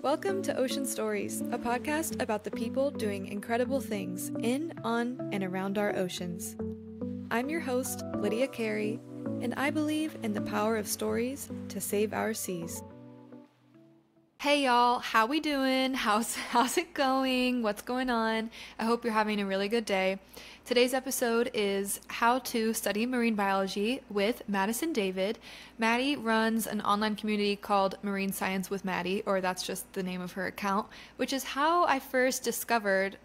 Welcome to Ocean Stories, a podcast about the people doing incredible things in, on, and around our oceans. I'm your host, Lydia Carey, and I believe in the power of stories to save our seas. Hey y'all, how we doing? How's it going? What's going on? I hope you're having a really good day. Today's episode is How to Study Marine Biology with Madysson David. Mady runs an online community called Marine Science with Mady, or that's just the name of her account, which is how I first discovered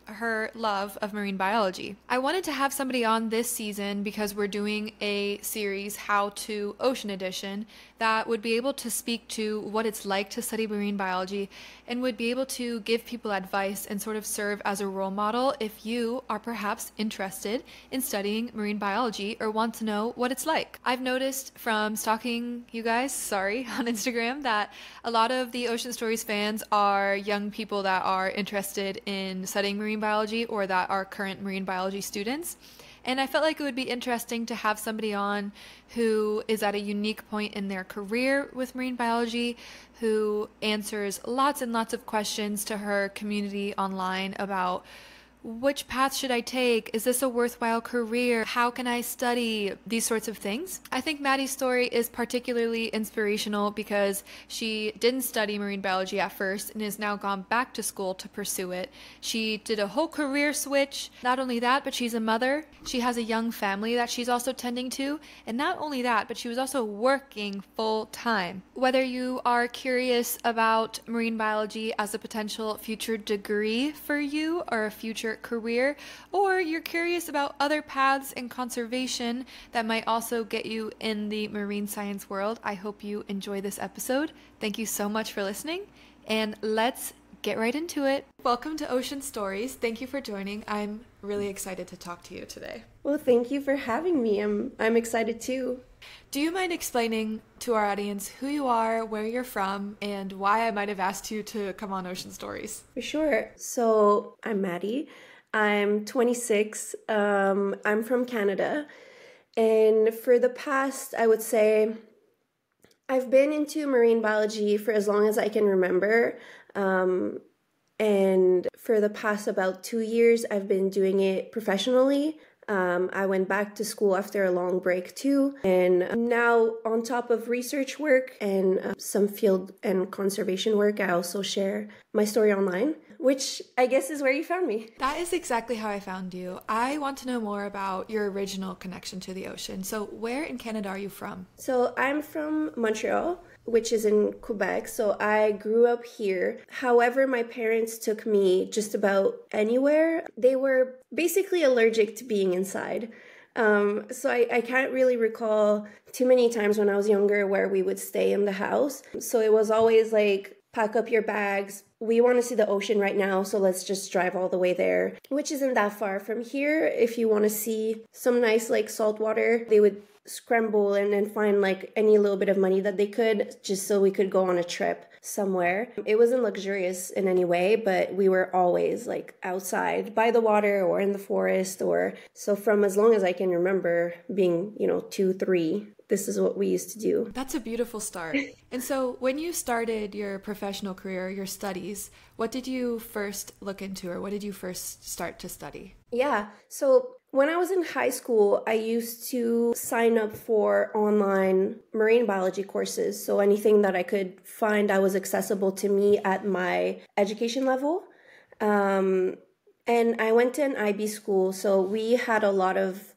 her love of marine biology. I wanted to have somebody on this season because we're doing a series, How to Ocean Edition, that would be able to speak to what it's like to study marine biology and would be able to give people advice and sort of serve as a role model if you are perhaps interested in studying marine biology or want to know what it's like. I've noticed from stalking you guys, on Instagram that a lot of the Ocean Stories fans are young people that are interested in studying marine biology or that are current marine biology students. And I felt like it would be interesting to have somebody on who is at a unique point in their career with marine biology, who answers lots and lots of questions to her community online about which path should I take? Is this a worthwhile career? How can I study? These sorts of things. I think Maddie's story is particularly inspirational because she didn't study marine biology at first and has now gone back to school to pursue it. She did a whole career switch. Not only that, but she's a mother. She has a young family that she's also tending to. And not only that, but she was also working full time. Whether you are curious about marine biology as a potential future degree for you or a future career, or you're curious about other paths in conservation that might also get you in the marine science world, I hope you enjoy this episode. Thank you so much for listening, and let's get right into it. Welcome to Ocean Stories. Thank you for joining. I'm really excited to talk to you today. Well, thank you for having me. I'm excited too. Do you mind explaining to our audience who you are, where you're from, and why I might have asked you to come on Ocean Stories? For sure. So I'm Mady. I'm 26. I'm from Canada. And for the past, I would say, I've been into marine biology for as long as I can remember. And for the past about 2 years, I've been doing it professionally. I went back to school after a long break too. And now on top of research work and some field and conservation work, I also share my story online, which I guess is where you found me. That is exactly how I found you. I want to know more about your original connection to the ocean. So where in Canada are you from? So I'm from Montreal, which is in Quebec. So I grew up here. However, my parents took me just about anywhere. They were basically allergic to being inside. So I can't really recall too many times when I was younger where we would stay in the house. So it was always like, pack up your bags. We want to see the ocean right now, so let's just drive all the way there, which isn't that far from here. If you want to see some nice like salt water, they would scramble and then find like any little bit of money that they could just so we could go on a trip somewhere. It wasn't luxurious in any way, but we were always like outside by the water or in the forest, or so from as long as I can remember being, 2, 3. This is what we used to do. That's a beautiful start. And so when you started your professional career, your studies, what did you first look into, or what did you first start to study? Yeah. So when I was in high school, I used to sign up for online marine biology courses. So anything that I could find that was accessible to me at my education level. And I went to an IB school, so we had a lot of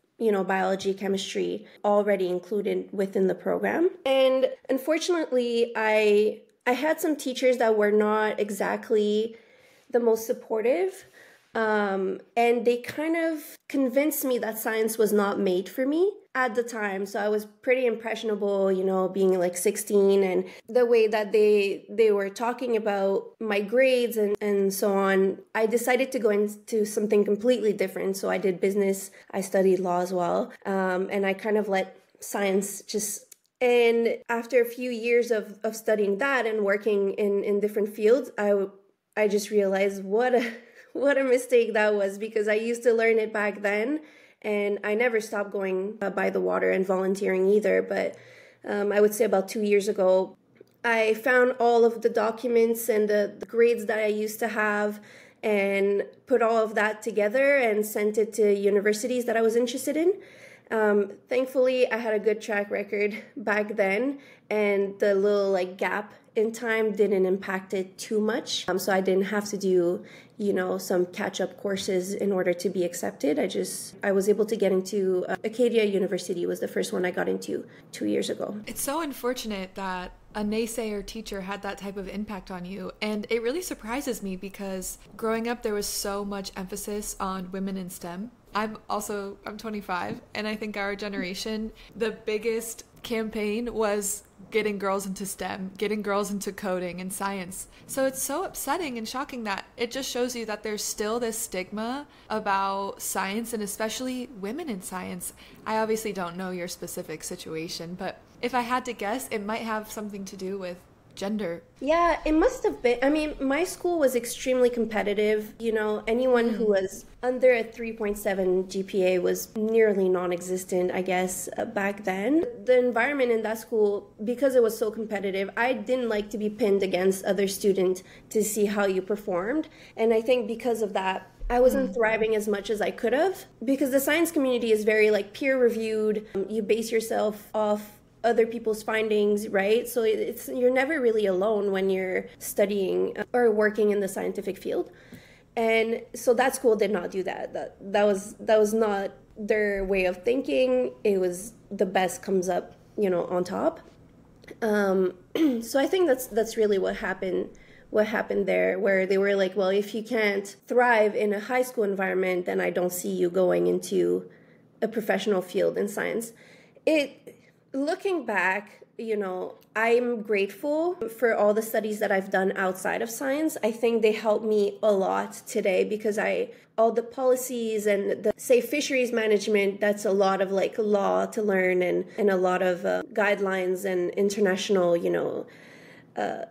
biology, chemistry already included within the program. And unfortunately, I had some teachers that were not exactly the most supportive. And they kind of convinced me that science was not made for me at the time. So I was pretty impressionable, being like 16, and the way that they were talking about my grades and so on, I decided to go into something completely different. So I did business, I studied law as well. And I kind of let science and after a few years of studying that and working in different fields, I just realized what a mistake that was, because I used to learn it back then and I never stopped going by the water and volunteering either. But I would say about 2 years ago, I found all of the documents and the grades that I used to have and put all of that together and sent it to universities that I was interested in. Thankfully, I had a good track record back then, and the little like gap in time didn't impact it too much. So I didn't have to do, some catch-up courses in order to be accepted. I was able to get into Acadia University was the first one I got into 2 years ago. It's so unfortunate that a naysayer teacher had that type of impact on you. And it really surprises me because growing up, there was so much emphasis on women in STEM. I'm 25, and I think our generation, the biggest campaign was getting girls into STEM, getting girls into coding and science. So it's so upsetting and shocking that it just shows you that there's still this stigma about science, and especially women in science. I obviously don't know your specific situation, but if I had to guess, it might have something to do with gender. Yeah, it must have been. I mean, my school was extremely competitive. Anyone who was under a 3.7 GPA was nearly non-existent, I guess, back then. The environment in that school, because it was so competitive, I didn't like to be pinned against other students to see how you performed. And I think because of that, I wasn't thriving as much as I could have, because the science community is very like peer reviewed. You base yourself off other people's findings, right? So you're never really alone when you're studying or working in the scientific field. And so that school did not do that. That was not their way of thinking. It was the best comes up, on top. So I think that's really what happened there, where they were like, well, if you can't thrive in a high school environment, then I don't see you going into a professional field in science. Looking back, I'm grateful for all the studies that I've done outside of science. I think they help me a lot today because all the policies and the, say, fisheries management, that's a lot of like law to learn and a lot of guidelines and international,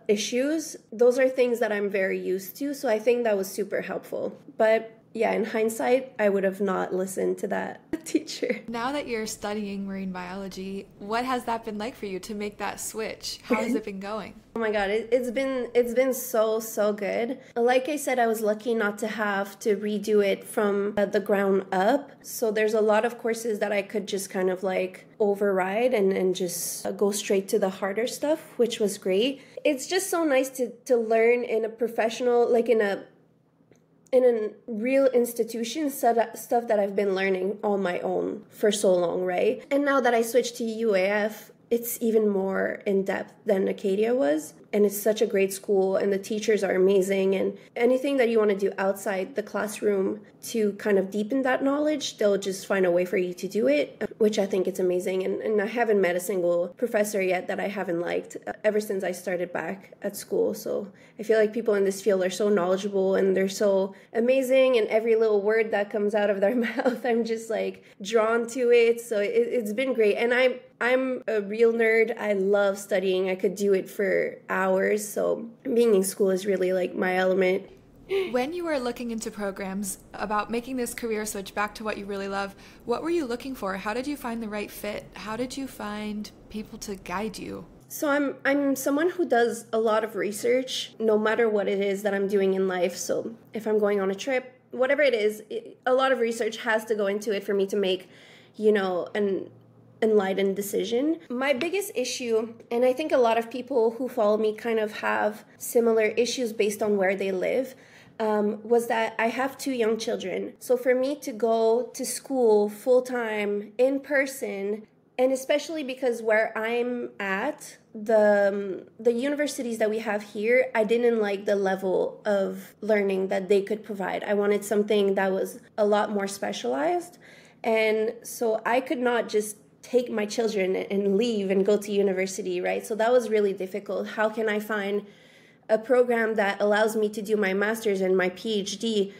issues. Those are things that I'm very used to. So I think that was super helpful. But yeah, in hindsight, I would have not listened to that teacher. Now that you're studying marine biology, what has that been like for you to make that switch? How has it been going? Oh my God, it's been so good. Like I said, I was lucky not to have to redo it from the ground up. So there's a lot of courses that I could just kind of like override and just go straight to the harder stuff, which was great. It's just so nice to learn in a professional, like in a real institution, stuff that I've been learning on my own for so long, right? And now that I switched to UAF, it's even more in depth than Acadia was. And it's such a great school, and the teachers are amazing. And anything that you want to do outside the classroom to kind of deepen that knowledge, they'll just find a way for you to do it, which I think it's amazing. And I haven't met a single professor yet that I haven't liked ever since I started back at school. So I feel like people in this field are so knowledgeable and they're so amazing. And every little word that comes out of their mouth, I'm just like drawn to it. So it's been great. And I'm a real nerd. I love studying. I could do it for hours. So being in school is really like my element. When you were looking into programs about making this career switch back to what you really love, what were you looking for? How did you find the right fit? How did you find people to guide you? So I'm someone who does a lot of research, no matter what it is that I'm doing in life. So if I'm going on a trip, whatever it is, a lot of research has to go into it for me to make, an enlightened decision. My biggest issue, and I think a lot of people who follow me kind of have similar issues based on where they live, was that I have 2 young children. So for me to go to school full-time in person, and especially because where I'm at, the universities that we have here, I didn't like the level of learning that they could provide. I wanted something that was a lot more specialized. And so I could not just take my children and leave and go to university, right? So that was really difficult. How can I find a program that allows me to do my master's and my PhD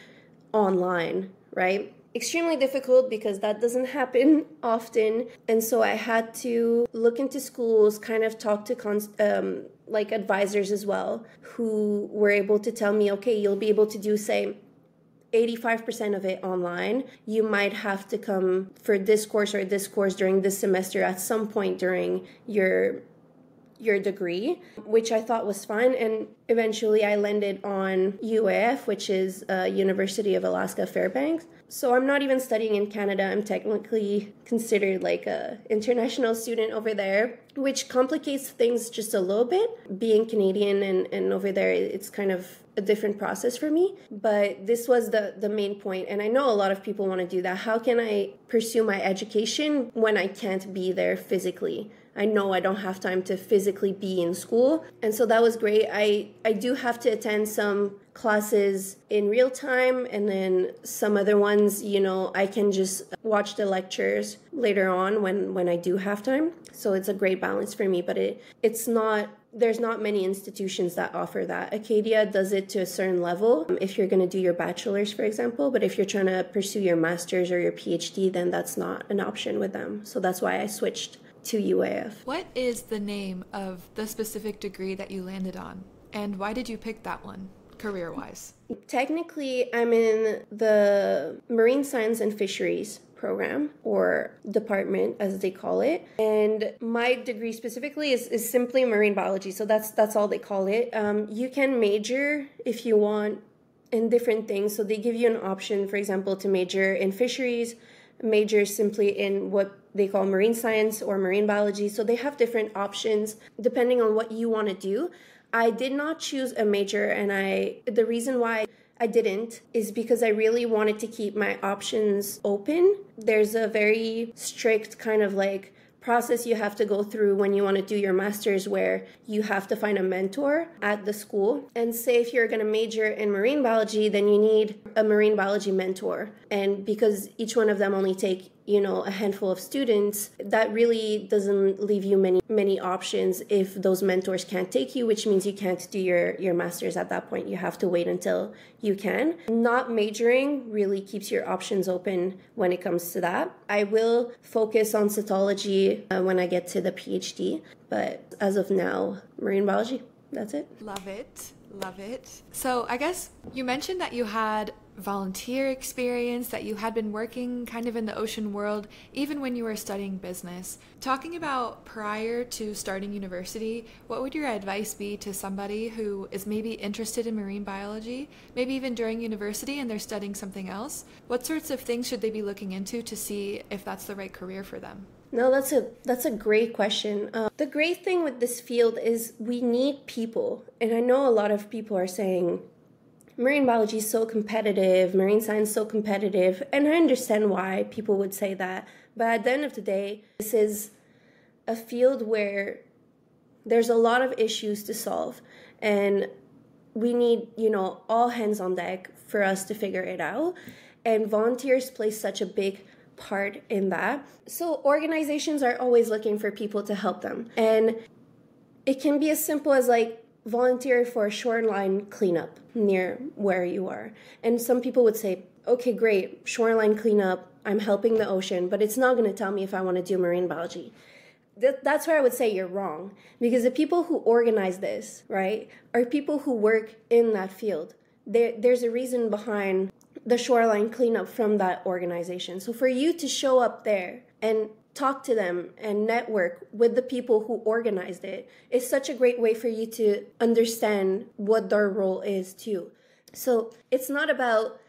online, right? Extremely difficult because that doesn't happen often. And so I had to look into schools, kind of talk to like advisors as well, who were able to tell me, okay, you'll be able to do, say, 85% of it online. You might have to come for this course or this course during this semester at some point during your your degree, which I thought was fun. And eventually I landed on UAF, which is University of Alaska Fairbanks. So I'm not even studying in Canada. I'm technically considered like a international student over there, which complicates things just a little bit. Being Canadian and over there, it's kind of a different process for me. But this was the main point. And I know a lot of people want to do that. How can I pursue my education when I can't be there physically? I know I don't have time to physically be in school. And so that was great. I do have to attend some classes in real time, and then some other ones, I can just watch the lectures later on when I do have time. So it's a great balance for me, but there's not many institutions that offer that. Acadia does it to a certain level if you're going to do your bachelor's, for example, but if you're trying to pursue your master's or your PhD, then that's not an option with them. So that's why I switched to UAF. What is the name of the specific degree that you landed on, and why did you pick that one, career-wise? Technically, I'm in the Marine Science and Fisheries program, or department as they call it, and my degree specifically is simply marine biology, so that's all they call it. You can major if you want in different things, so they give you an option, for example, to major in fisheries, major simply in what they call marine science or marine biology. So they have different options depending on what you want to do. I did not choose a major, and the reason why I didn't is because I really wanted to keep my options open. There's a very strict kind of like process you have to go through when you want to do your master's, where you have to find a mentor at the school. And say if you're going to major in marine biology, then you need a marine biology mentor. And because each one of them only take a handful of students, that really doesn't leave you many options if those mentors can't take you, which means you can't do your master's at that point. You have to wait until you can. Not majoring really keeps your options open when it comes to that. I will focus on cytology when I get to the PhD, but as of now, marine biology, that's it. Love it. Love it. So I guess you mentioned that you had volunteer experience, that you had been working kind of in the ocean world even when you were studying business. Talking about prior to starting university, what would your advice be to somebody who is maybe interested in marine biology, maybe even during university and they're studying something else? What sorts of things should they be looking into to see if that's the right career for them? No, that's a great question. The great thing with this field is we need people. And I know a lot of people are saying, marine biology is so competitive, marine science is so competitive, and I understand why people would say that. But at the end of the day, this is a field where there's a lot of issues to solve, and we need, all hands on deck for us to figure it out. And volunteers play such a big part in that. So organizations are always looking for people to help them. And it can be as simple as like volunteer for a shoreline cleanup near where you are. And some people would say, okay, great, shoreline cleanup, I'm helping the ocean, but it's not going to tell me if I want to do marine biology. That's where I would say you're wrong, because the people who organize this, right, are people who work in that field. There's a reason behind the shoreline cleanup from that organization. So for you to show up there and talk to them and network with the people who organized it is such a great way for you to understand what their role is too. So it's not about,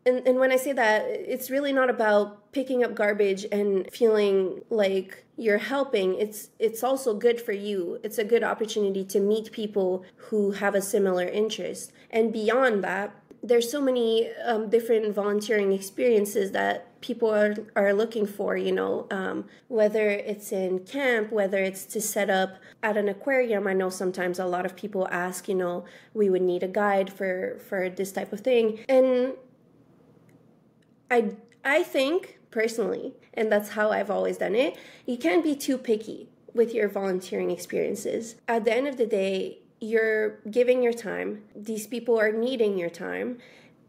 and when I say that, it's really not about picking up garbage and feeling like you're helping. It's also good for you. It's a good opportunity to meet people who have a similar interest. And beyond that, there's so many different volunteering experiences that people are looking for, whether it's in camp, whether it's to set up at an aquarium. I know sometimes a lot of people ask, we would need a guide for this type of thing. And I think personally, and that's how I've always done it, you can't be too picky with your volunteering experiences. At the end of the day, you're giving your time. These people are needing your time,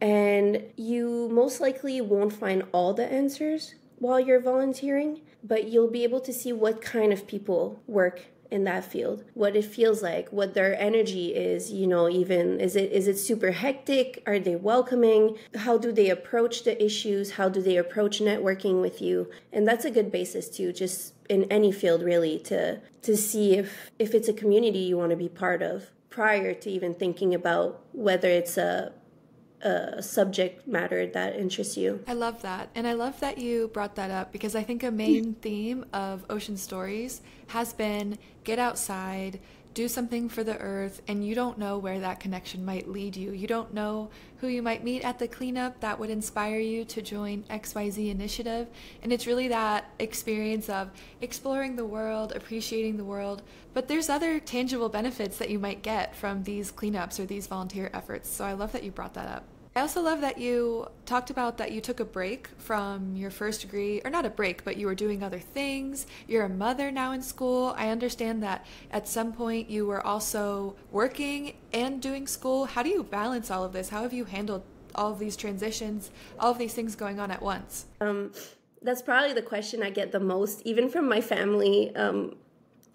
and you most likely won't find all the answers while you're volunteering, but you'll be able to see what kind of people work in that field, what it feels like, what their energy is, even is it super hectic? Are they welcoming? How do they approach the issues? How do they approach networking with you? And that's a good basis too, just in any field really, to see if it's a community you want to be part of prior to even thinking about whether it's a subject matter that interests you. I love that. And I love that you brought that up, because I think a main theme of Ocean Stories has been get outside, do something for the earth, and you don't know where that connection might lead you. You don't know who you might meet at the cleanup that would inspire you to join XYZ initiative. And it's really that experience of exploring the world, appreciating the world. But there's other tangible benefits that you might get from these cleanups or these volunteer efforts. So I love that you brought that up. I also love that you talked about that you took a break from your first degree, or not a break, but you were doing other things. You're a mother now in school. I understand that at some point you were also working and doing school. How do you balance all of this? How have you handled all of these transitions, all of these things going on at once? That's probably the question I get the most, even from my family,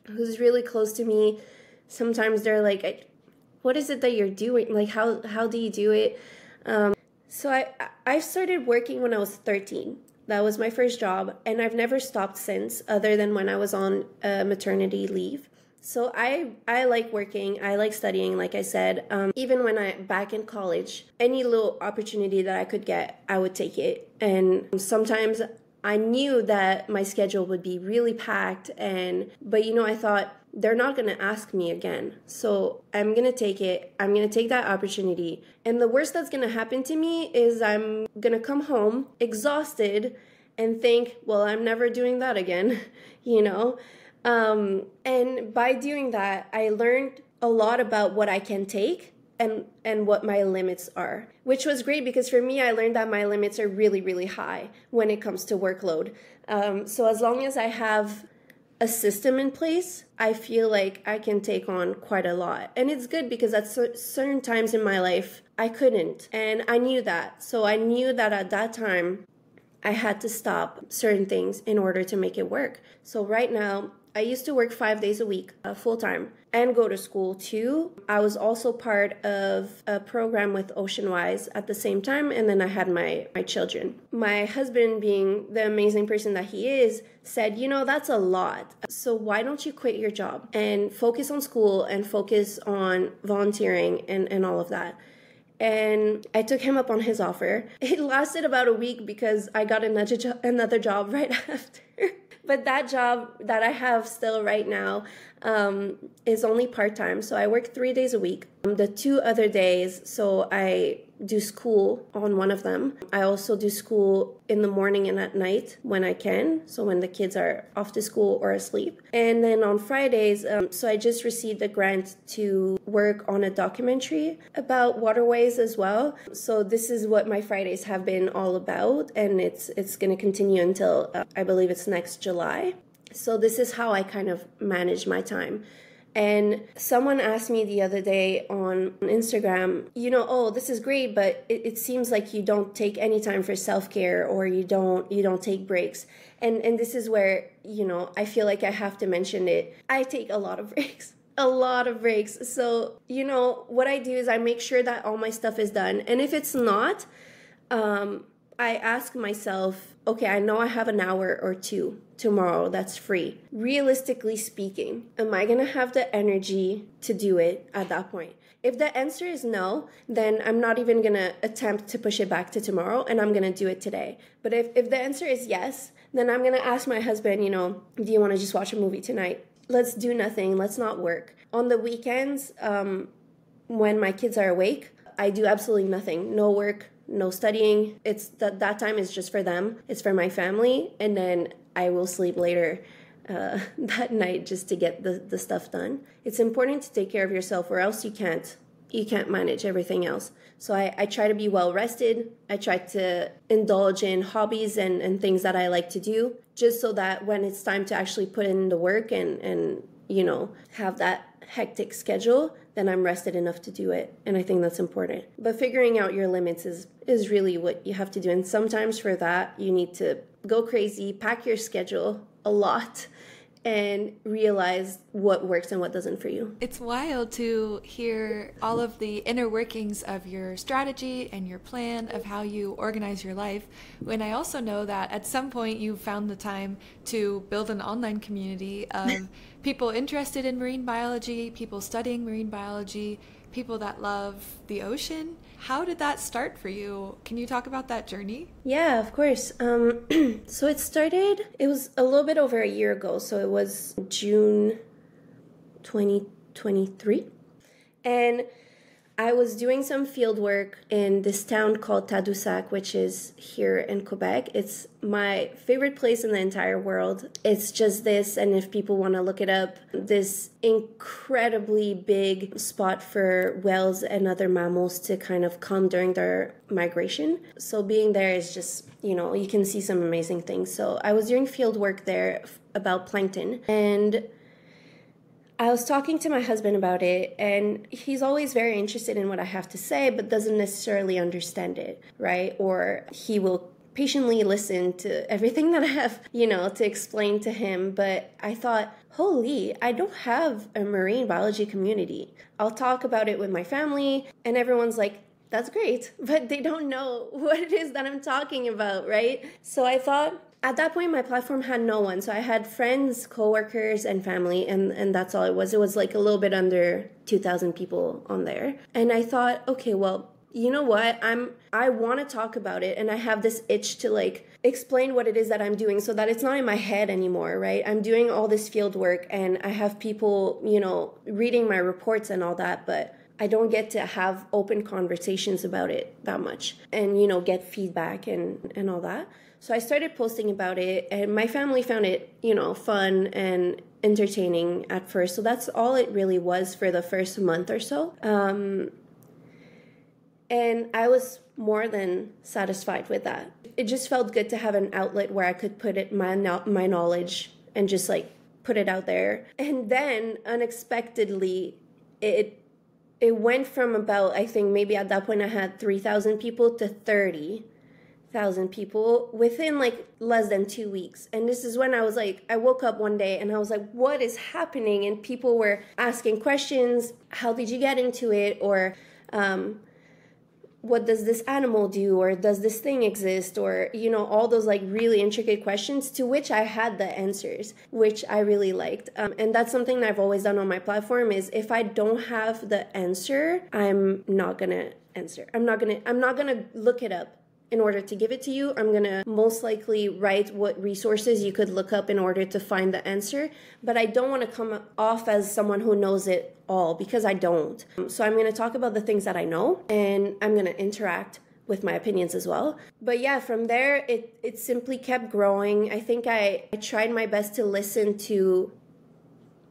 who's really close to me. Sometimes they're like, what is it that you're doing? Like, how do you do it? So I started working when I was 13. That was my first job, and I've never stopped since, other than when I was on maternity leave. So I like working, I like studying, like I said. Even when back in college, any little opportunity that I could get, I would take it. And sometimes I knew that my schedule would be really packed, but I thought, they're not going to ask me again. So I'm going to take it. I'm going to take that opportunity. And the worst that's going to happen to me is I'm going to come home exhausted and think, well, I'm never doing that again, And by doing that, I learned a lot about what I can take and what my limits are, which was great, because for me, I learned that my limits are really, really high when it comes to workload. So as long as I have a system in place, I feel like I can take on quite a lot. And it's good, because at certain times in my life, I couldn't. And I knew that. So I knew that at that time, I had to stop certain things in order to make it work. So right now, I used to work 5 days a week, full-time, and go to school too. I was also part of a program with Oceanwise at the same time, and then I had my children. My husband, being the amazing person that he is, said, that's a lot. So why don't you quit your job and focus on school and focus on volunteering and all of that? And I took him up on his offer. It lasted about a week because I got another job right after. But that job that I have still right now is only part-time. So I work 3 days a week. The 2 other days, so I do school on one of them. I also do school in the morning and at night when I can. So when the kids are off to school or asleep. And then on Fridays, so I just received a grant to work on a documentary about waterways as well. So this is what my Fridays have been all about. And it's going to continue until I believe it's next July. So this is how I kind of manage my time. And someone asked me the other day on Instagram, oh, this is great, but it seems like you don't take any time for self-care, or you don't take breaks. And this is where, I feel like I have to mention it. I take a lot of breaks. A lot of breaks. So, what I do is I make sure that all my stuff is done. And if it's not, I ask myself, okay, I know I have an hour or 2 tomorrow that's free. Realistically speaking, am I going to have the energy to do it at that point? If the answer is no, then I'm not even going to attempt to push it back to tomorrow, and I'm going to do it today. But if the answer is yes, then I'm going to ask my husband, do you want to just watch a movie tonight? Let's do nothing. Let's not work. On the weekends, when my kids are awake, I do absolutely nothing. No work, no studying. It's that time is just for them. It's for my family. And then I will sleep later that night just to get the stuff done. It's important to take care of yourself, or else you can't manage everything else. So I try to be well rested. I try to indulge in hobbies and things that I like to do, just so that when it's time to actually put in the work and have that hectic schedule, then I'm rested enough to do it. And I think that's important. But figuring out your limits is really what you have to do. And sometimes for that, you need to go crazy, pack your schedule a lot, and realize what works and what doesn't for you. It's wild to hear all of the inner workings of your strategy and your plan of how you organize your life, when I also know that at some point you found the time to build an online community of people interested in marine biology, people studying marine biology, people that love the ocean. How did that start for you? Can you talk about that journey? Yeah, of course. So it was a little bit over a year ago. So it was June 2023. And I was doing some field work in this town called Tadoussac, which is here in Quebec. It's my favorite place in the entire world. It's just this, and if people want to look it up, this incredibly big spot for whales and other mammals to kind of come during their migration. So being there is just, you can see some amazing things. So I was doing field work there about plankton, and I was talking to my husband about it, and he's always very interested in what I have to say, but doesn't necessarily understand it, right? Or he will patiently listen to everything that I have, to explain to him. But I thought, holy, I don't have a marine biology community. I'll talk about it with my family, and everyone's like, that's great, but they don't know what it is that I'm talking about, right? So I thought, at that point, my platform had no one. So I had friends, coworkers, and family, and that's all it was. It was like a little bit under 2,000 people on there. And I thought, okay, well, you know what? I want to talk about it, and I have this itch to like explain what it is that I'm doing so that it's not in my head anymore, right? I'm doing all this field work, and I have people, reading my reports and all that, but I don't get to have open conversations about it that much and, get feedback and all that. So I started posting about it, and my family found it, fun and entertaining at first. So that's all it really was for the first month or so. And I was more than satisfied with that. It just felt good to have an outlet where I could put it my knowledge and just like put it out there. And then unexpectedly, it went from about, I think maybe at that point I had 3,000 people to 30,000 people within like less than 2 weeks. And this is when I was like, I woke up one day and I was like, what is happening? And people were asking questions. How did you get into it? Or what does this animal do? Or does this thing exist? Or, all those like really intricate questions to which I had the answers, which I really liked. And that's something that I've always done on my platform is if I don't have the answer, I'm not going to answer. I'm not going to look it up in order to give it to you. I'm going to most likely write what resources you could look up in order to find the answer. But I don't want to come off as someone who knows it all, because I don't. So I'm going to talk about the things that I know, and I'm going to interact with my opinions as well. But yeah, from there, it simply kept growing. I think I tried my best to listen to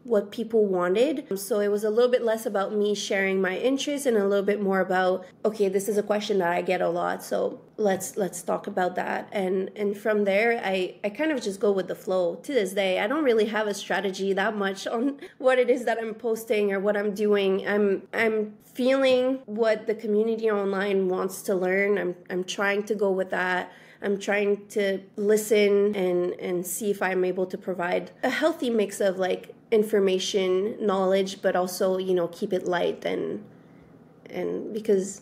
what people wanted. So it was a little bit less about me sharing my interests and a little bit more about, okay, this is a question that I get a lot, so let's talk about that. And from there, I kind of just go with the flow. To this day, I don't really have a strategy that much on what it is that I'm posting or what I'm doing. I'm feeling what the community online wants to learn. I'm trying to go with that. I'm trying to listen and see if I'm able to provide a healthy mix of like information, knowledge, but also, keep it light and because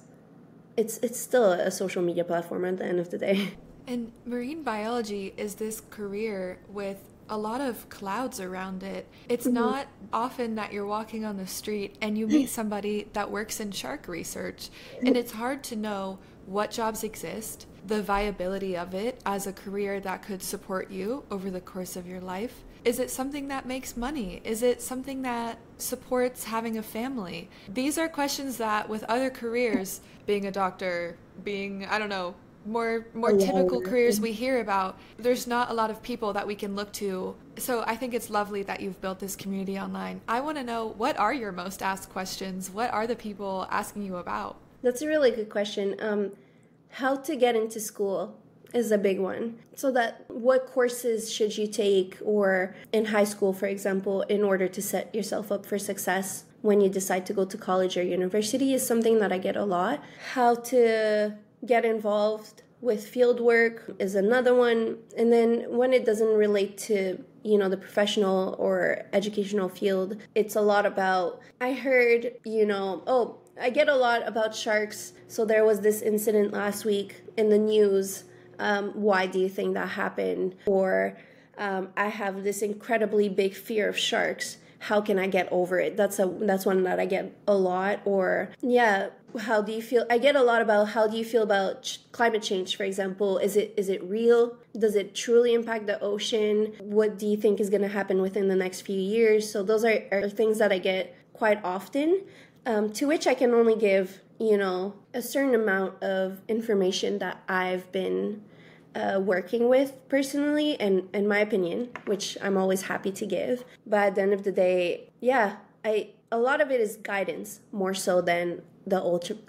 it's still a social media platform at the end of the day. And marine biology is this career with a lot of clouds around it. It's not often that you're walking on the street and you meet somebody that works in shark research, and it's hard to know what jobs exist, the viability of it as a career that could support you over the course of your life. Is it something that makes money? Is it something that supports having a family? These are questions that with other careers, being a doctor, being, I don't know, more typical careers we hear about, there's not a lot of people that we can look to. So I think it's lovely that you've built this community online. I want to know, what are your most asked questions? What are the people asking you about? That's a really good question. How to get into school is a big one. So that what courses should you take, or in high school, for example, in order to set yourself up for success when you decide to go to college or university is something that I get a lot. How to get involved with field work is another one. And then when it doesn't relate to, the professional or educational field, it's a lot about, I heard, I get a lot about sharks. So there was this incident last week in the news. Why do you think that happened? Or I have this incredibly big fear of sharks. How can I get over it? That's one that I get a lot. Or how do you feel? I get a lot about how do you feel about climate change, for example. Is it real? Does it truly impact the ocean? What do you think is going to happen within the next few years? So those are things that I get quite often, to which I can only give, a certain amount of information that I've been working with personally and in my opinion, which I'm always happy to give. But at the end of the day, a lot of it is guidance more so than the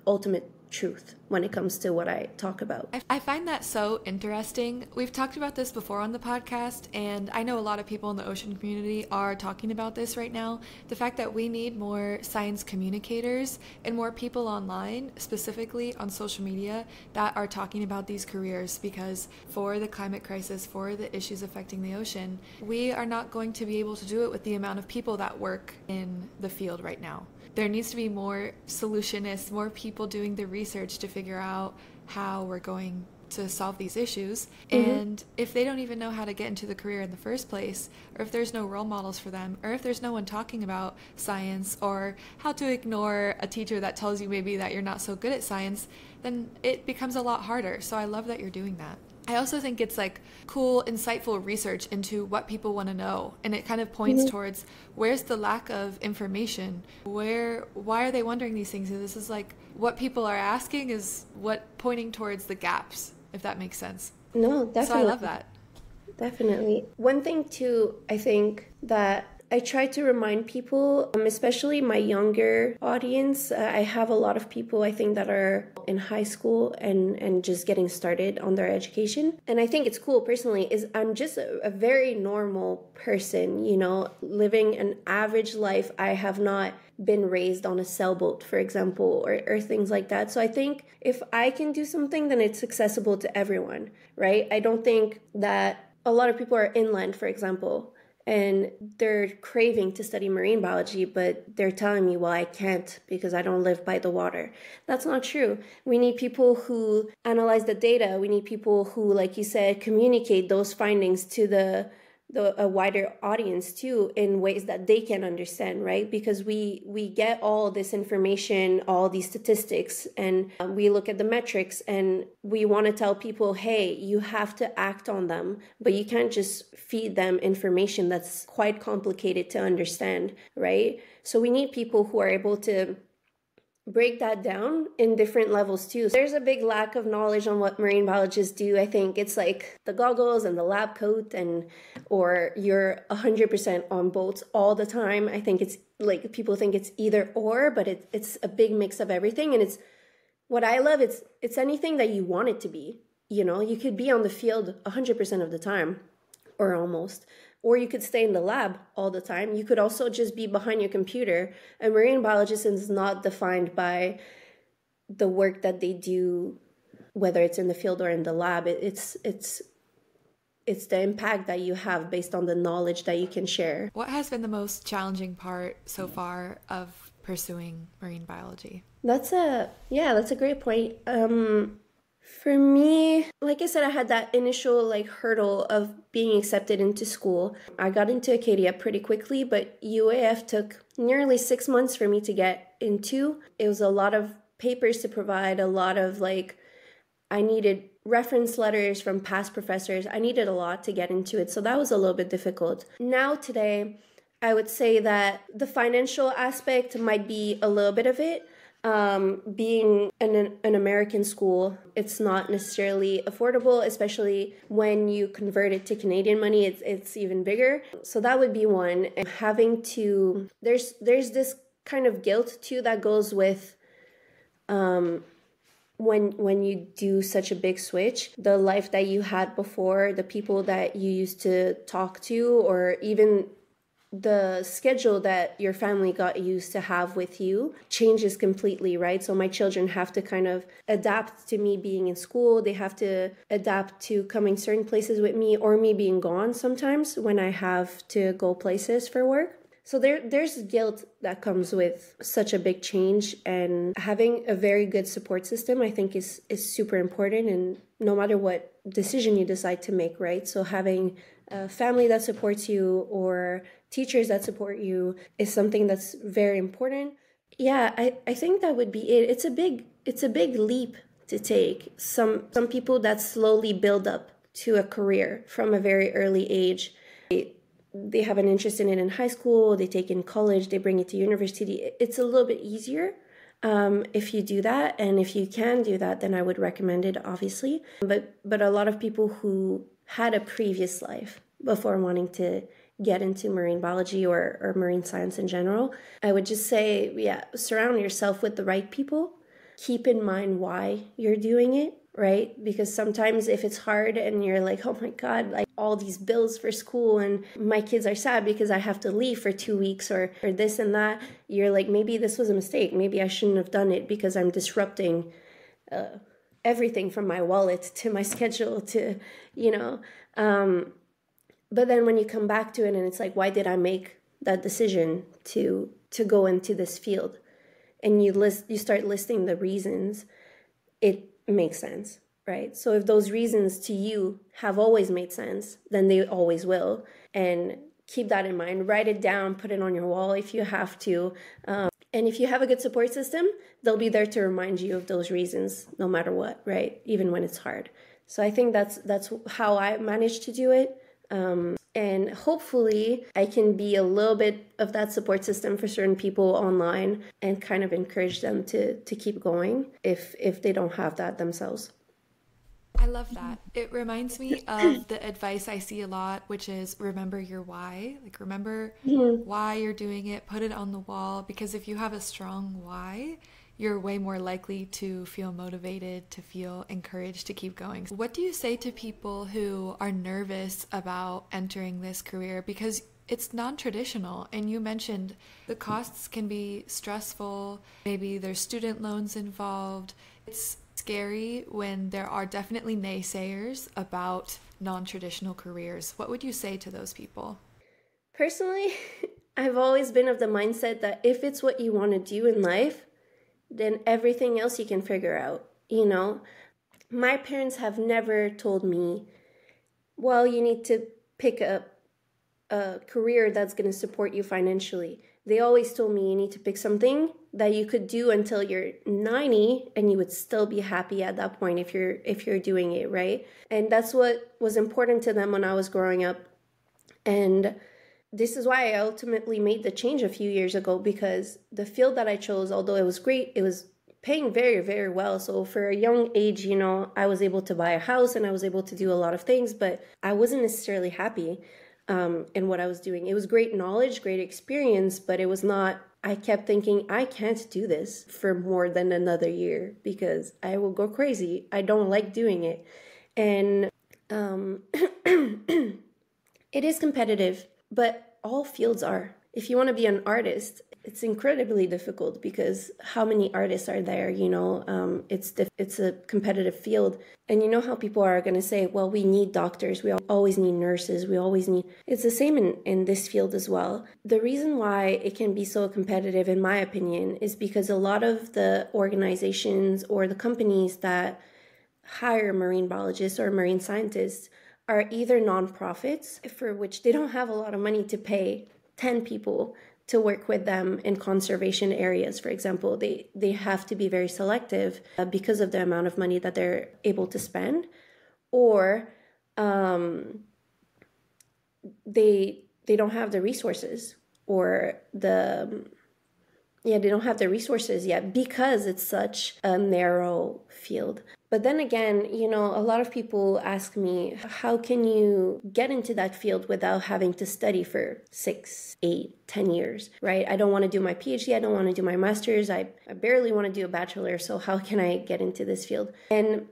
ultimate truth when it comes to what I talk about. I find that so interesting. We've talked about this before on the podcast, and I know a lot of people in the ocean community are talking about this right now. The fact that we need more science communicators and more people online, specifically on social media, that are talking about these careers, because for the climate crisis, for the issues affecting the ocean, we are not going to be able to do it with the amount of people that work in the field right now. There needs to be more solutionists, more people doing the research to figure out how we're going to solve these issues. Mm-hmm. And if they don't even know how to get into the career in the first place, or if there's no role models for them, or if there's no one talking about science or how to ignore a teacher that tells you maybe that you're not so good at science, then it becomes a lot harder. So I love that you're doing that. I also think it's like cool, insightful research into what people want to know. And it kind of points mm-hmm. towards where's the lack of information? Why are they wondering these things? And this is like what people are asking is what pointing towards the gaps, if that makes sense. No, definitely. So I love that. Definitely. One thing too, I think that I try to remind people, especially my younger audience. I have a lot of people, I think, that are in high school and just getting started on their education. And I think it's cool, personally, is I'm just a very normal person, living an average life. I have not been raised on a sailboat, for example, or things like that. So I think if I can do something, then it's accessible to everyone, right? I don't think that a lot of people are inland, for example, and they're craving to study marine biology, but they're telling me, well, I can't because I don't live by the water. That's not true. We need people who analyze the data. We need people who, like you said, communicate those findings to a wider audience too, in ways that they can understand, right? Because we get all this information, all these statistics, and we look at the metrics and we want to tell people, hey, you have to act on them, but you can't just feed them information that's quite complicated to understand, right? So we need people who are able to break that down in different levels too. There's a big lack of knowledge on what marine biologists do. I think it's like the goggles and the lab coat, or you're 100% on boats all the time. I think it's like people think it's either or, but it's a big mix of everything. And it's what I love. It's anything that you want it to be. You could be on the field 100% of the time, or almost. Or you could stay in the lab all the time. You could also just be behind your computer. A marine biologist is not defined by the work that they do, whether it's in the field or in the lab. It's the impact that you have based on the knowledge that you can share. What has been the most challenging part so far of pursuing marine biology? That's a great point. For me, like I said, I had that initial hurdle of being accepted into school. I got into Acadia pretty quickly, but UAF took nearly 6 months for me to get into. It was a lot of papers to provide, a lot of I needed reference letters from past professors. I needed a lot to get into it, so that was a little bit difficult. Now today, I would say that the financial aspect might be a little bit of it. Being an American school, it's not necessarily affordable, especially when you convert it to Canadian money, it's even bigger. So that would be one. And there's this kind of guilt too that goes with when you do such a big switch. The life that you had before, the people that you used to talk to, or even the schedule that your family got used to have with you changes completely, right? So my children have to kind of adapt to me being in school. They have to adapt to coming certain places with me, or me being gone sometimes when I have to go places for work. So there's guilt that comes with such a big change, and having a very good support system, I think, is super important. And no matter what decision you decide to make, right? So having a family that supports you or teachers that support you is something that's very important. Yeah, I think that would be it. It's a big leap to take. Some people that slowly build up to a career from a very early age. They have an interest in it in high school, they take it in college, they bring it to university. It's a little bit easier if you do that. And if you can do that, then I would recommend it, obviously. But a lot of people who had a previous life before wanting to get into marine biology or marine science in general, I would just say, yeah, surround yourself with the right people. Keep in mind why you're doing it, right? Because sometimes if it's hard and you're like, oh my God, like all these bills for school and my kids are sad because I have to leave for 2 weeks or this and that, you're like, maybe this was a mistake. Maybe I shouldn't have done it because I'm disrupting everything from my wallet to my schedule to, you know. But then when you come back to it and it's like, why did I make that decision to go into this field? And you start listing the reasons, it makes sense, right? So if those reasons to you have always made sense, then they always will. And keep that in mind. Write it down, put it on your wall if you have to. And if you have a good support system, they'll be there to remind you of those reasons no matter what, right? Even when it's hard. So I think that's how I managed to do it. And hopefully I can be a little bit of that support system for certain people online and kind of encourage them to keep going if they don't have that themselves. I love that. It reminds me of the advice I see a lot, which is remember your why. Like, remember why you're doing it, put it on the wall, because if you have a strong why, you're way more likely to feel motivated, to feel encouraged to keep going. What do you say to people who are nervous about entering this career? Because it's non-traditional, and you mentioned the costs can be stressful. Maybe there's student loans involved. It's scary when there are definitely naysayers about non-traditional careers. What would you say to those people? Personally, I've always been of the mindset that if it's what you want to do in life, then everything else you can figure out, you know? My parents have never told me, well, you need to pick a career that's going to support you financially. They always told me you need to pick something that you could do until you're 90 and you would still be happy at that point if you're doing it, right? And that's what was important to them when I was growing up. And this is why I ultimately made the change a few years ago, because the field that I chose, although it was great, it was paying very, very well. So for a young age, you know, I was able to buy a house and I was able to do a lot of things, but I wasn't necessarily happy in what I was doing. It was great knowledge, great experience, but it was not, I kept thinking, I can't do this for more than another year because I will go crazy. I don't like doing it. And it is competitive, but all fields are. If you want to be an artist, it's incredibly difficult because how many artists are there, you know? It's a competitive field. And you know how people are going to say, well, we need doctors, we always need nurses, we always need... It's the same in this field as well. The reason why it can be so competitive, in my opinion, is because a lot of the organizations or the companies that hire marine biologists or marine scientists are either nonprofits, for which they don't have a lot of money to pay 10 people to work with them in conservation areas, for example. They have to be very selective because of the amount of money that they're able to spend, or they don't have the resources, or they don't have the resources yet because it's such a narrow field. But then again, you know, a lot of people ask me, how can you get into that field without having to study for 6, 8, 10 years, right? I don't want to do my PhD. I don't want to do my master's. I barely want to do a bachelor. So how can I get into this field? And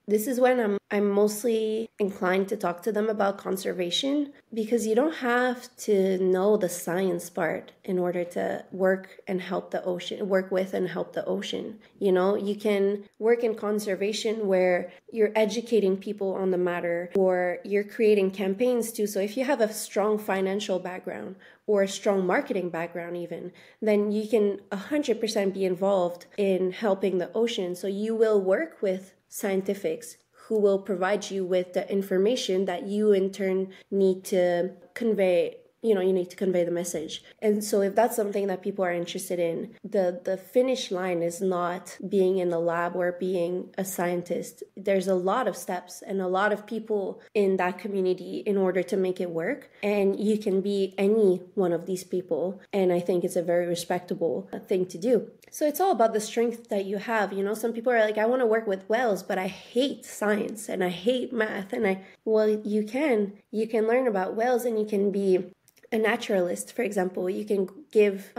this is when I'm mostly inclined to talk to them about conservation, because you don't have to know the science part in order to work with and help the ocean. You know, you can work in conservation where you're educating people on the matter, or you're creating campaigns too. So if you have a strong financial background or a strong marketing background even, then you can 100% be involved in helping the ocean. So you will work with scientifics who will provide you with the information that you in turn need to convey. You need to convey the message. And so if that's something that people are interested in, the finish line is not being in the lab or being a scientist. There's a lot of steps and a lot of people in that community in order to make it work. And you can be any one of these people. And I think it's a very respectable thing to do. So it's all about the strength that you have. Some people are like, I want to work with whales, but I hate science and I hate math. Well, you can learn about whales, and you can be a naturalist, for example. You can give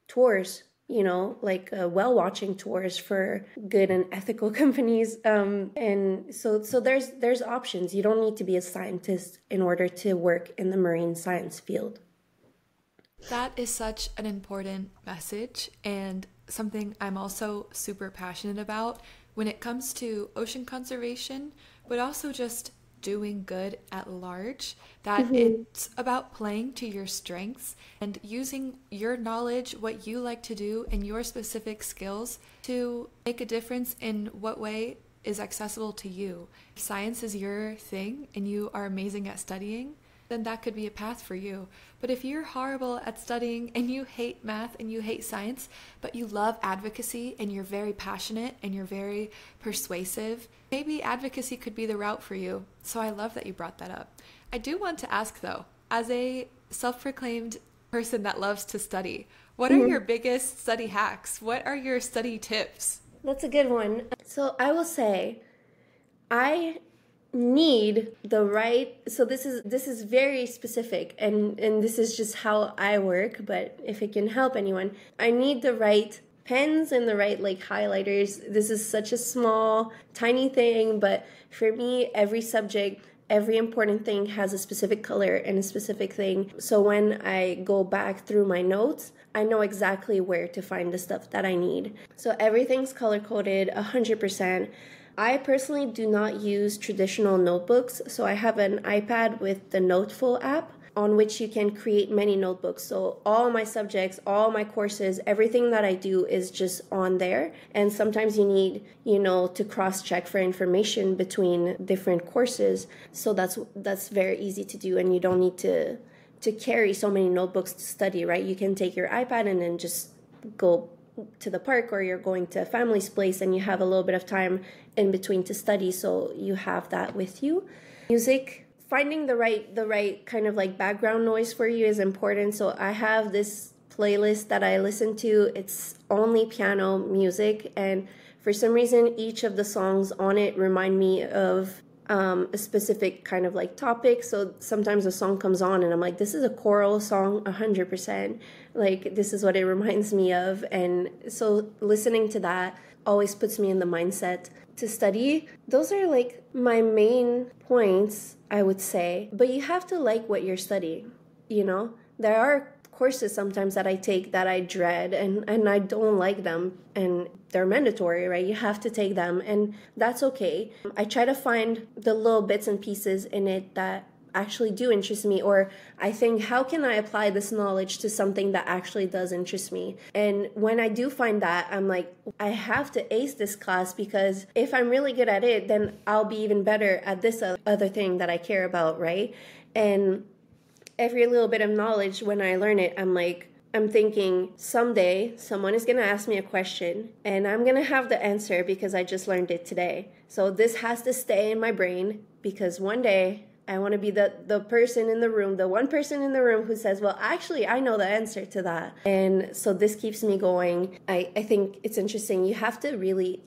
tours, like whale watching tours for good and ethical companies. And so there's options. You don't need to be a scientist in order to work in the marine science field. That is such an important message, and something I'm also super passionate about when it comes to ocean conservation, but also just doing good at large, that it's about playing to your strengths and using your knowledge, what you like to do, and your specific skills to make a difference in what way is accessible to you. If science is your thing and you are amazing at studying, then that could be a path for you. But if you're horrible at studying and you hate math and you hate science, but you love advocacy and you're very passionate and you're very persuasive, maybe advocacy could be the route for you. So I love that you brought that up. I do want to ask though, as a self-proclaimed person that loves to study, what are your biggest study hacks? What are your study tips? That's a good one. So I will say, I need the right, so this is very specific, and this is just how I work, but if it can help anyone, I need the right pens and the right highlighters. This is such a small tiny thing, but for me, every subject, every important thing has a specific color and a specific thing. So when I go back through my notes, I know exactly where to find the stuff that I need. So everything's color coded 100%. I personally do not use traditional notebooks, so I have an iPad with the Noteful app on which you can create many notebooks. So all my subjects, all my courses, everything that I do is just on there. And sometimes you need, to cross-check for information between different courses. So that's very easy to do, and you don't need to carry so many notebooks to study, right? You can take your iPad and then just go to the park, or you're going to a family's place and you have a little bit of time in between to study, so you have that with you. Music, finding the right kind of background noise for you is important. So I have this playlist that I listen to. It's only piano music, and for some reason each of the songs on it remind me of a specific kind of topic. So sometimes a song comes on and I'm like, this is a choral song 100%, this is what it reminds me of. And so listening to that always puts me in the mindset to study. Those are my main points, I would say. But you have to like what you're studying. There are courses sometimes that I take that I dread and I don't like them, and they're mandatory, right? You have to take them, and that's okay. I try to find the little bits and pieces in it that actually do interest me, or I think, how can I apply this knowledge to something that actually does interest me? And when I do find that, I'm like, I have to ace this class, because if I'm really good at it, then I'll be even better at this other thing that I care about, right? And every little bit of knowledge, when I learn it, I'm thinking, someday someone is going to ask me a question and I'm going to have the answer because I just learned it today. So this has to stay in my brain, because one day I want to be the person in the room, the one person in the room who says, well, actually, I know the answer to that. And so this keeps me going. I think it's interesting. You have to really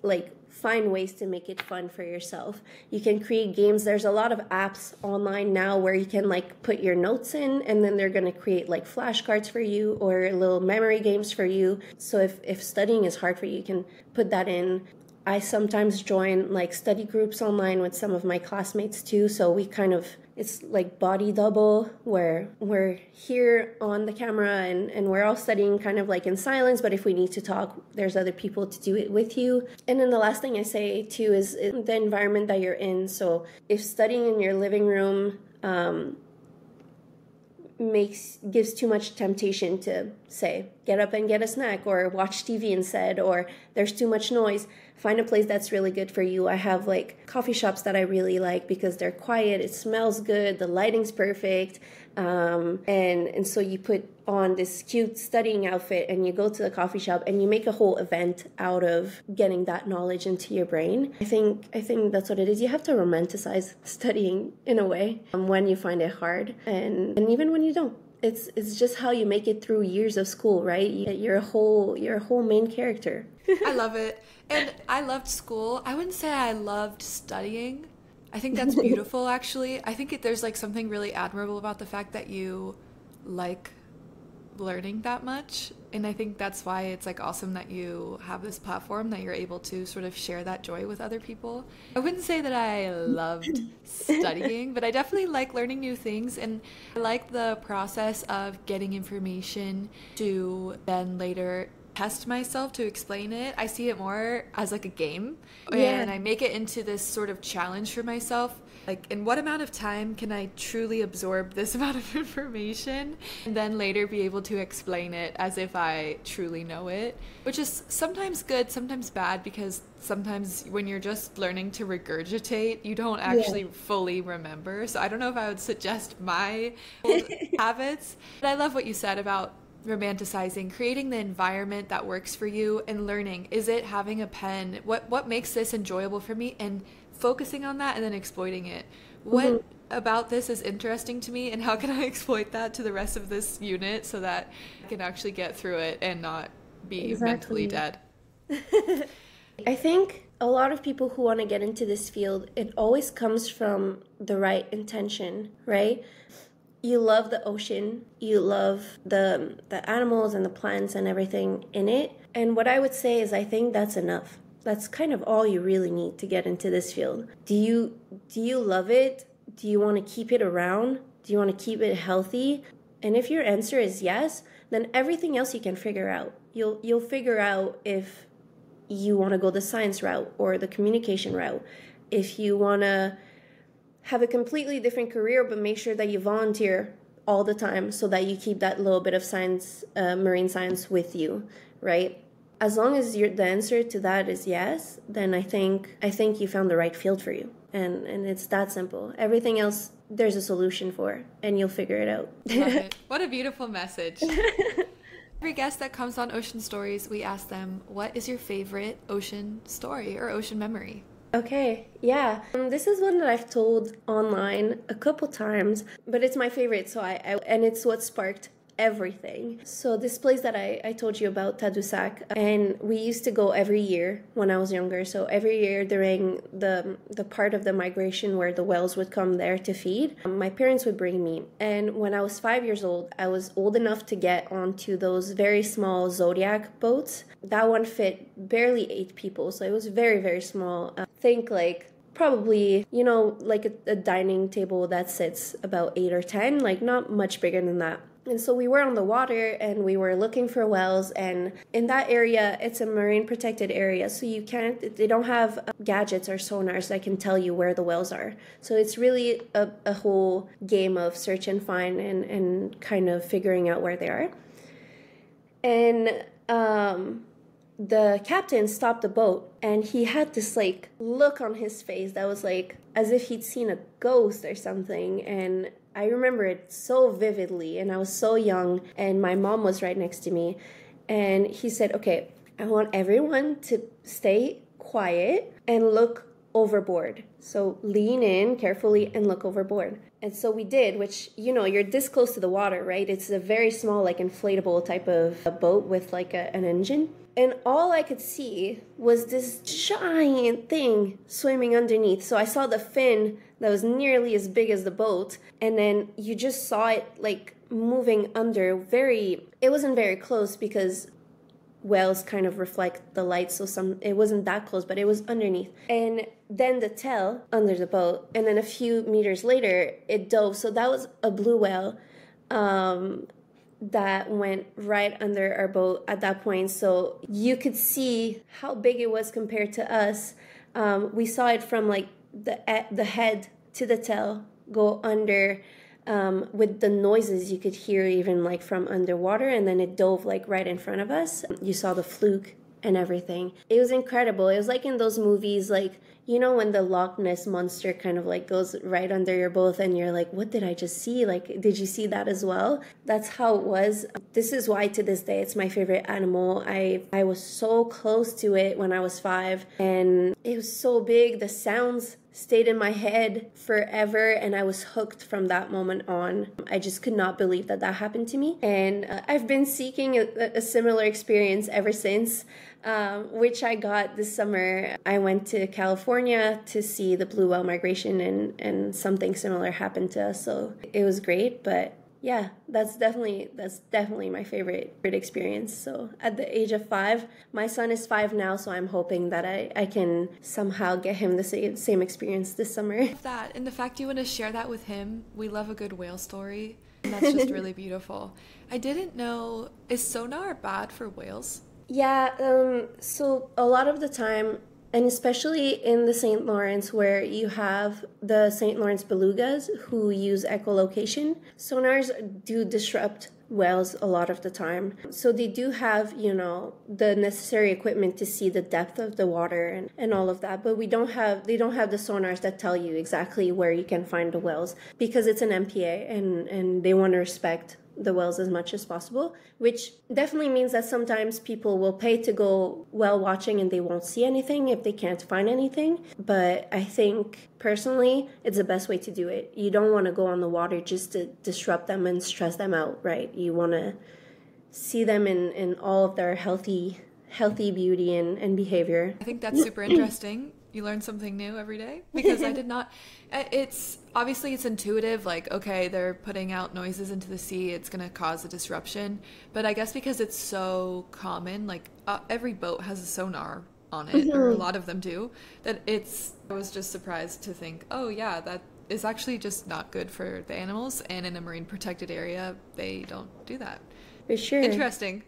find ways to make it fun for yourself. You can create games. There's a lot of apps online now where you can put your notes in, and then they're going to create flashcards for you or little memory games for you. So if studying is hard for you, you can put that in. I sometimes join like study groups online with some of my classmates too. So we kind of, it's like body double where we're here on the camera and we're all studying kind of like in silence. But if we need to talk, there's other people to do it with you. And then the last thing I say too is the environment that you're in. So if studying in your living room, gives too much temptation to say get up and get a snack or watch TV instead, or there's too much noise, find a place that's really good for you. I have like coffee shops that I really like because they're quiet, it smells good, the lighting's perfect, and so you put on this cute studying outfit and you go to the coffee shop and you make a whole event out of getting that knowledge into your brain. I think that's what it is. You have to romanticize studying in a way when you find it hard, and even when you don't. It's just how you make it through years of school, right? You're a whole main character. I love it. And I loved school. I wouldn't say I loved studying. I think that's beautiful, actually. I think there's like something really admirable about the fact that you like learning that much, and I think that's why it's like awesome that you have this platform that you're able to sort of share that joy with other people. I wouldn't say that I loved studying, but I definitely like learning new things, and I like the process of getting information to then later test myself to explain it. I see it more as like a game, and I make it into this sort of challenge for myself. Like, in what amount of time can I truly absorb this amount of information and then later be able to explain it as if I truly know it, which is sometimes good, sometimes bad, because sometimes when you're just learning to regurgitate, you don't actually fully remember. So I don't know if I would suggest my old habits, but I love what you said about romanticizing, creating the environment that works for you, and learning, is it having a pen? What makes this enjoyable for me? And focusing on that and then exploiting it. What about this is interesting to me, and how can I exploit that to the rest of this unit so that I can actually get through it and not be mentally dead? I think a lot of people who want to get into this field, it always comes from the right intention, right? You love the ocean, you love the animals and the plants and everything in it. And what I would say is I think that's enough. That's kind of all you really need to get into this field. Do you love it? Do you want to keep it around? Do you want to keep it healthy? And if your answer is yes, then everything else you can figure out. You'll figure out if you want to go the science route or the communication route. If you want to have a completely different career, but make sure that you volunteer all the time so that you keep that little bit of science, marine science with you, right? As long as the answer to that is yes, then I think you found the right field for you. And it's that simple. Everything else, there's a solution for, and you'll figure it out. Love it. What a beautiful message. Every guest that comes on Ocean Stories, we ask them, what is your favorite ocean story or ocean memory? Okay, yeah. This is one that I've told online a couple times, but it's my favorite, so and it's what sparked everything. So this place that I told you about, Tadoussac, and we used to go every year when I was younger. So every year during the part of the migration where the whales would come there to feed, my parents would bring me. And when I was 5 years old, I was old enough to get onto those very small Zodiac boats. That one fit barely 8 people, so it was very, very small. Think like probably, like a dining table that sits about 8 or 10, like not much bigger than that. And so we were on the water and we were looking for whales, and in that area, it's a marine protected area. So they don't have gadgets or sonars that can tell you where the whales are. So it's really a whole game of search and find and kind of figuring out where they are. And the captain stopped the boat, and he had this like look on his face that was like as if he'd seen a ghost or something. And I remember it so vividly, and I was so young, and my mom was right next to me, and he said, okay, I want everyone to stay quiet and look overboard. So lean in carefully and look overboard. And so we did, which, you're this close to the water, right? It's a very small, like inflatable type of a boat with like an engine. And all I could see was this giant thing swimming underneath. So I saw the fin that was nearly as big as the boat. And then you just saw it like moving under it wasn't very close because whales kind of reflect the light, so it wasn't that close, but it was underneath. And then the tail under the boat, and then a few meters later it dove. So that was a blue whale that went right under our boat at that point. So you could see how big it was compared to us. We saw it from like the head to the tail go under. With the noises you could hear even like from underwater, and then it dove like right in front of us. You saw the fluke and everything. It was incredible. It was like in those movies, like, you know, when the Loch Ness monster kind of like goes right under your boat and you're like, what did I just see? Like, did you see that as well? That's how it was. This is why to this day it's my favorite animal. I was so close to it when I was 5, and it was so big. The sounds stayed in my head forever, and I was hooked from that moment on. I just could not believe that happened to me, and I've been seeking a similar experience ever since, which I got this summer. I went to California to see the blue whale migration, and something similar happened to us, so it was great. But yeah, that's definitely my favorite experience. So at the age of 5, my son is 5 now, so I'm hoping that I can somehow get him the same experience this summer. That, and the fact you want to share that with him, we love a good whale story, and that's just really beautiful. I didn't know, is sonar bad for whales? Yeah, so a lot of the time, and especially in the St. Lawrence, where you have the St. Lawrence belugas who use echolocation, sonars do disrupt whales a lot of the time. So they do have, you know, the necessary equipment to see the depth of the water and all of that. But they don't have the sonars that tell you exactly where you can find the whales, because it's an MPA, and they want to respect the whales as much as possible, which definitely means that sometimes people will pay to go whale watching and they won't see anything if they can't find anything. But I think personally it's the best way to do it. You don't want to go on the water just to disrupt them and stress them out, right? You want to see them in all of their healthy beauty and behavior. I think that's super interesting. You learn something new every day, because I did not. It's obviously it's intuitive, like, okay, they're putting out noises into the sea, it's going to cause a disruption. But I guess because it's so common, like every boat has a sonar on it, or a lot of them do, that I was just surprised to think, oh yeah, that is actually just not good for the animals, and in a marine protected area they don't do that. For sure. Interesting.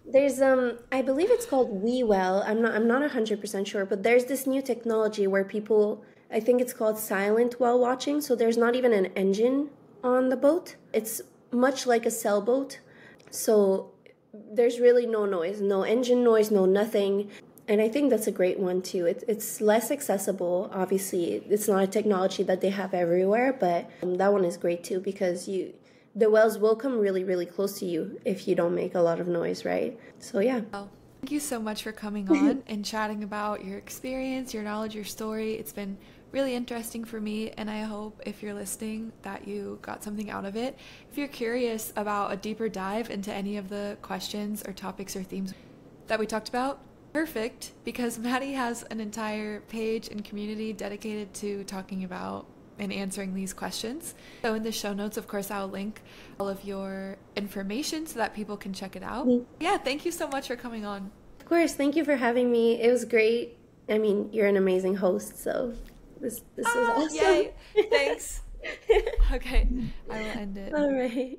There's I believe it's called WeWell. I'm not 100% sure, but there's this new technology where people, I think it's called silent whale watching. So there's not even an engine on the boat. It's much like a sailboat. So there's really no noise, no engine noise, no nothing. And I think that's a great one too. It's less accessible. Obviously, it's not a technology that they have everywhere, but that one is great too, because the whales will come really, really close to you if you don't make a lot of noise, right? So yeah. Well, thank you so much for coming on and chatting about your experience, your knowledge, your story. It's been really interesting for me, and I hope if you're listening that you got something out of it. If you're curious about a deeper dive into any of the questions or topics or themes that we talked about, perfect, because Mady has an entire page and community dedicated to talking about and answering these questions. So in the show notes, of course, I'll link all of your information so that people can check it out. Yeah, thank you so much for coming on. Of course, thank you for having me. It was great. I mean, you're an amazing host, so this was awesome. Yay, thanks. Okay, I will end it. All right.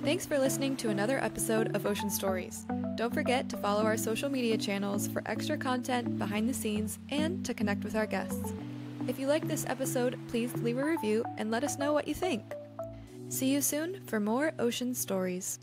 Thanks for listening to another episode of Ocean Stories. Don't forget to follow our social media channels for extra content behind the scenes and to connect with our guests. If you like this episode, please leave a review and let us know what you think. See you soon for more ocean stories.